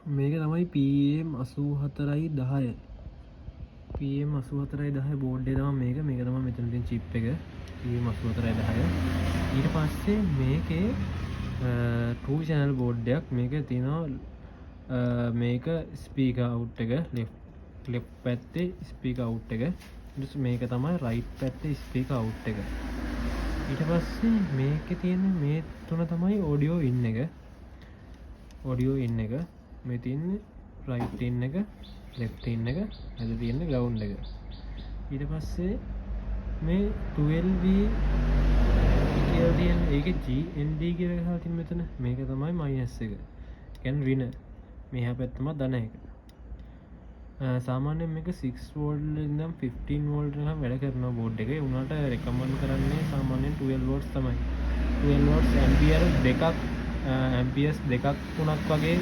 මේක තමයි PM8410 PM8410 board එක තමයි මේක තමයි මෙතන තියෙන chip එක PM8410 ඊට පස්සේ මේකේ 2 channel board එකක් මේක තියෙනවා මේක speaker out එක left පැත්තේ speaker out එක ඊට මේක තමයි right පැත්තේ speaker out එක ඊට පස්සේ මේකේ තියෙන මේ තුන තමයි audio in එක මේ තියෙන්නේ right in එක left in එක අද තියෙන්නේ ground එක ඊට පස්සේ මේ 12V කියලා තියෙන ඒකේ GND කියලා ගහලා තියෙන මෙතන මේක තමයි minus එක කියන්නේ ඍණ මෙහා පැත්තම ධන එක සාමාන්‍යයෙන් මේක 6 volt ඉඳන් 15 volt වෙනකම් වැඩ කරන බෝඩ් එකේ උනාට රෙකමන්ඩ් කරන්නේ සාමාන්‍යයෙන් 12 volts තමයි 12 volts ampere දෙකක් amperes දෙකක් තුනක් වගේ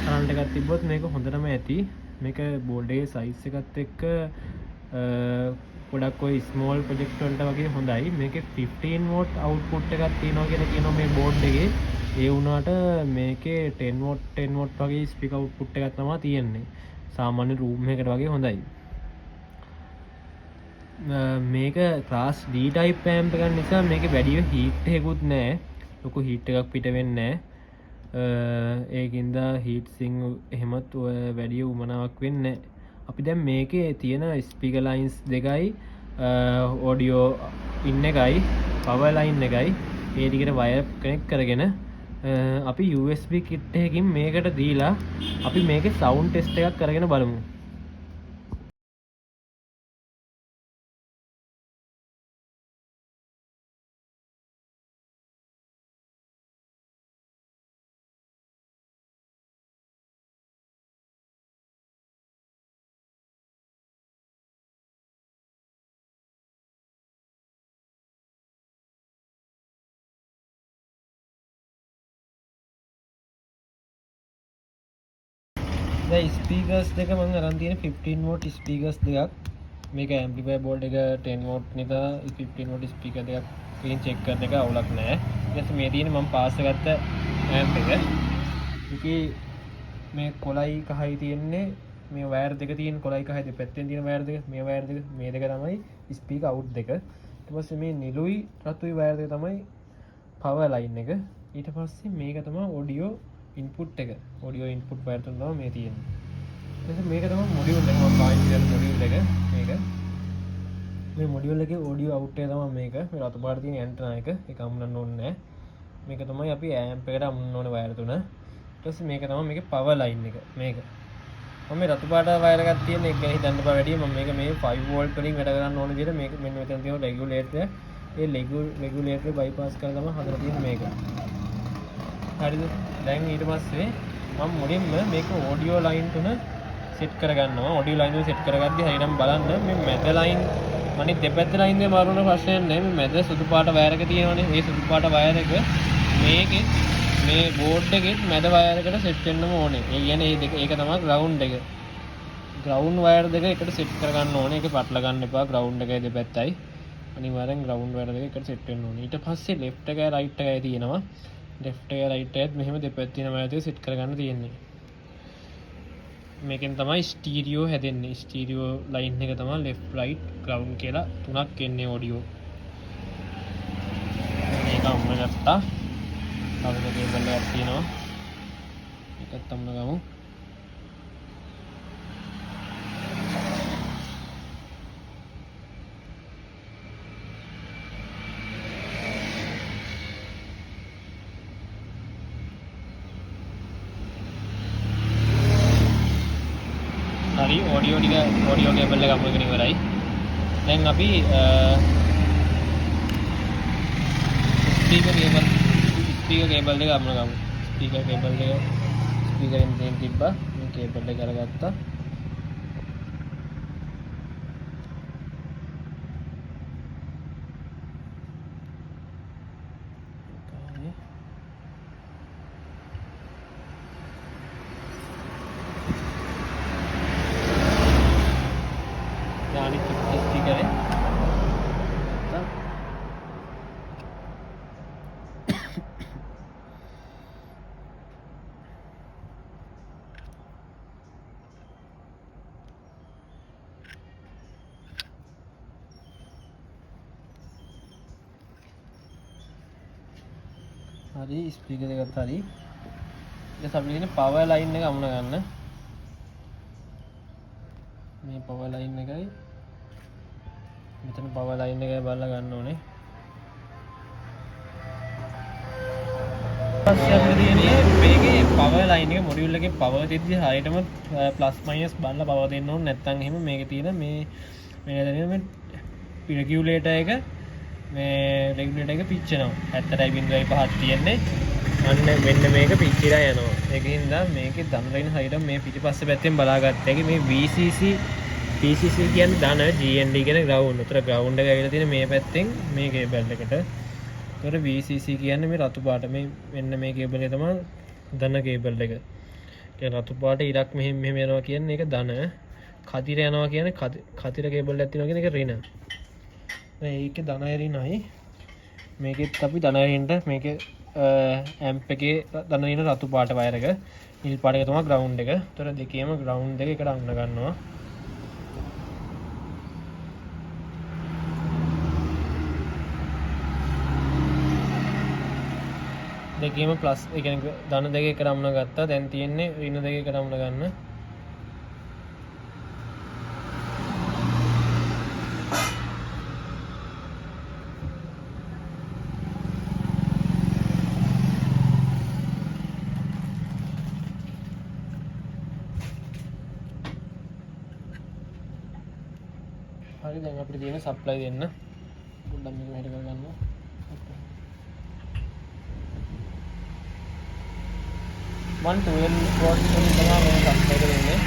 කරන්ට් එකක් තිබ්බොත් මේක හොඳටම ඇති මේක බෝඩ් එකේ සයිස් එකත් එක්ක ගොඩක් ඔය ස්මෝල් ප්‍රොජෙක්ට් වලට වගේ හොඳයි මේකේ 15 watt output එකක් තියෙනවා කියලා කියනවා මේ බෝඩ් එකේ ඒ වුණාට මේකේ 10 watt වගේ ස්පීකර් output එකක් තමයි තියෙන්නේ සාමාන්‍ය රූම් එකකට වගේ හොඳයි මේක class D type amp එකක් නිසා මේකේ වැඩි heat එකකුත් නැහැ ලොකු heat එකක් පිට වෙන්නේ නැහැ ඒකින්ද heat sink එහෙමත් ඔය වැඩි උමනාවක් වෙන්නේ අපි දැන් මේකේ තියෙන ස්පීකර් ලයින්ස් දෙකයි ඔඩියෝ ඉන් එකයි පවර් ලයින් එකයි ඒ ටිකට වයර් කනෙක්ට් කරගෙන අපි USB කිට් එකකින් මේකට දීලා අපි මේකේ සවුන්ඩ් ටෙස්ට් එකක් කරගෙන බලමු දැන් ස්පීකර්ස් දෙක මම අරන් තියෙන 15 watt ස්පීකර්ස් දෙකක් මේක ඇම්ප්ලිෆයර් බෝඩ් එක 10 watt නිසා 15 watt ස්පීකර් දෙකක් ස්ක්‍රීන් චෙක් කරන එක අවුලක් නැහැ ඊට පස්සේ මේ තියෙන්නේ මම පාස් කරගත්ත ඇම්ප් එක ඒකේ මේ කොලයි කහයි තියෙන්නේ මේ වයර් දෙක තියෙන කොලයි කහයි දෙපැත්තෙන් තියෙන වයර් දෙක මේ දෙක තමයි ස්පීකර් අවුට් දෙක ඊට පස්සේ මේ නිලුයි රතුයි වයර් දෙක තමයි පවර් ලයින් එක ඊට පස්සේ මේක තමයි ඔඩියෝ ඉන්පුට් එක ඔඩියෝ ඉන්පුට් වයර් තුන තමයි මේ තියෙන්නේ ඊට මේක තමයි මොඩියුල් එක මම පාවිච්චි කරන මොඩියුල් එක මේක මේ මොඩියුල් එකේ ඔඩියෝ අවුට් එක තමයි මේක මේ රතු පාට තියෙන ඇන්ටනා එක ඒක අමුණන්න ඕනේ නැහැ මේක තමයි අපි ඇම්ප් එකට අමුණන්න ඕනේ වයර් තුන ඊට පස්සේ මේක තමයි මේකේ පවර් ලයින් එක මේක මම මේ රතු පාට වයර් එකක් තියෙන එක ගැන හිතන්න බෑ වැඩි මම මේක මේ 5 වෝල්ට් වලින් වැඩ කරන්න ඕන විදිහට මේක මෙන්න මෙතන තියෙන රෙගියුලේටර් ඒ රෙගියුලේටර් බයිපාස් කරලා තමයි හදලා තියෙන්නේ මේක හරිද දැන් ඊට පස්සේ මම මුලින්ම මේක ඔඩියෝ ලයින් තුන සෙට් කරගන්නවා ඔඩියෝ ලයින් එක සෙට් කරගද්දි හරියටම බලන්න මේ මැද ලයින් අනිත් දෙපැත්ත ලයින් දෙක මාරුන ප්‍රශ්නයක් නැහැ මේ මැද සුදු පාට වයර් එක තියෙනවනේ මේ සුදු පාට වයර් එක මේකේ මේ බෝඩ් එකේ මැද වයර් එකට සෙට් වෙන්නම ඕනේ ඒ කියන්නේ මේ දෙක ඒක තමයි ග්‍රවුන්ඩ් එක ග්‍රවුන්ඩ් වයර් දෙක එකට සෙට් කරගන්න ඕනේ ඒක පටල ගන්න එපා ග්‍රවුන්ඩ් එකේ දෙපැත්තයි අනිවාර්යෙන් ග්‍රවුන්ඩ් වයර් දෙක එකට සෙට් වෙන්න ඕනේ ඊට පස්සේ ලෙෆ්ට් එකයි රයිට් එකයි තියෙනවා left එක right එකත් මෙහෙම දෙපැත්තේ නම ඇතුලේ සෙට් කරගන්න තියෙන්නේ. මේකෙන් තමයි ස්ටීරියෝ හැදෙන්නේ. ස්ටීරියෝ ලයින් එක තමයි left right ground කියලා තුනක් එන්නේ ඔඩියෝ. මේක අම්ම ගත්තා. තව කේබල් එකක් තියෙනවා. ඒකත් අම්ම ගමු. හරි ඔඩියෝ කේබල් එක අමුණගෙන ඉවරයි. දැන් අපි ස්පීකර් කේබල් දෙක අමුණ ගමු. ස්පීකර් කේබල් දෙක ස්පීකරෙන් දෙන්න තිබ්බා. මේ කේබල් එක අරගත්තා. හරි ස්පීකර් එකත් හරි. ඊට අපිට තියෙන පවර් ලයින් එක අමුණ ගන්න. මේ පවර් ලයින් එකයි මෙතන පවර් ලයින් එකයි බලලා ගන්න ඕනේ. පස්සේ අපිට තියෙන්නේ මේකේ පවර් ලයින් එක මොඩියුල් එකේ පවර් දෙද්දි හරියටම ප්ලස් මයිනස් බලලා පවර් දෙන්න ඕනේ. නැත්නම් එහෙම මේකේ තියෙන මේ දැනෙන මේ රෙගියුලේටර් එක මේ රෙගුලේටර් එක පිච්චෙනවා. 70.5ක් තියෙන්නේ. අන්න මෙන්න මේක පිච්චිලා යනවා. ඒකින්ද මේකේ ධන රයින් හරියට මේ පිටිපස්සේ පැත්තෙන් බලාගත්ත හැකි මේ VCC PCC කියන්නේ ධන GND කියන්නේ ග්‍රවුන්ඩ්. උතර ග්‍රවුන්ඩ් එක ඇවිල්ලා තියෙන මේ පැත්තෙන් මේ කේබල් එකට. උතර VCC කියන්නේ මේ රතු පාට මේ මෙන්න මේ කේබල් එක තමයි ධන කේබල් එක. කියන්නේ රතු පාට ඉරක් මෙහෙම යනවා කියන්නේ ඒක ධන. කතිර යනවා කියන්නේ කතිර කේබල් එකක් තියෙනවා කියන්නේ ඒක ඍණ. මේකේ ධනයරිනයි මේකෙත් අපි ධනයරින්ට මේකේ ඇම්ප් එකේ ධනයරින රතු පාට වයර් එක නිල් පාට එක තමයි ග්‍රවුන්ඩ් එක. ඒතර දෙකේම ග්‍රවුන්ඩ් එක එකට අමුණ ගන්නවා. දෙකේම ප්ලස් ඒ කියන්නේ ධන දෙක එකට අමුණ ගත්තා. දැන් තියෙන්නේ ඍණ දෙක එකට අමුණ ගන්න. හරි දැන් අපිට තියෙන සප්ලයි දෙන්න පොඩ්ඩක් මේක මෙහෙට කරගන්න. 112 වෝල්ට් වලින් තමයි මේ සප්ලයි එක දෙන්නේ.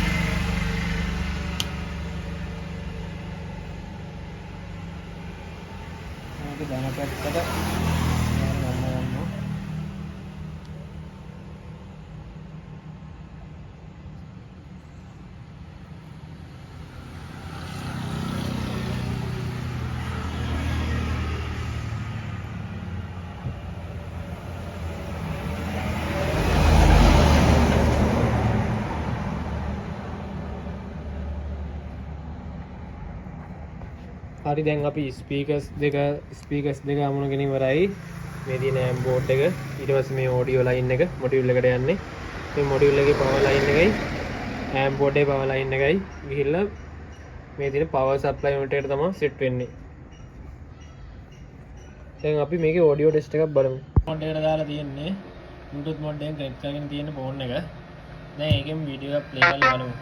මේක ධන පැත්තට ගන්නවා. හරි දැන් අපි ස්පීකර්ස් දෙක අමුණගෙන ඉවරයි. මේ තියෙන ඇම් බෝඩ් එක ඊට පස්සේ මේ ඔඩියෝ ලයින් එක මොඩියුල් එකට යන්නේ. මේ මොඩියුල් එකේ පවර් ලයින් එකයි ඇම් බෝඩ් එකේ පවර් ලයින් එකයි ගිහිල්ලා මේ තියෙන පවර් සප්ලයි යුනිට් එකට තමයි සෙට් වෙන්නේ. දැන් අපි මේකේ ඔඩියෝ ටෙස්ට් එකක් බලමු. මොඩ් එකට දාලා තියෙන්නේ Bluetooth මොඩ් එකෙන් කනෙක්ට් කරගෙන තියෙන ෆෝන් එක. දැන් ඒකෙන් වීඩියෝ එකක් ප්ලේ කරලා බලමු.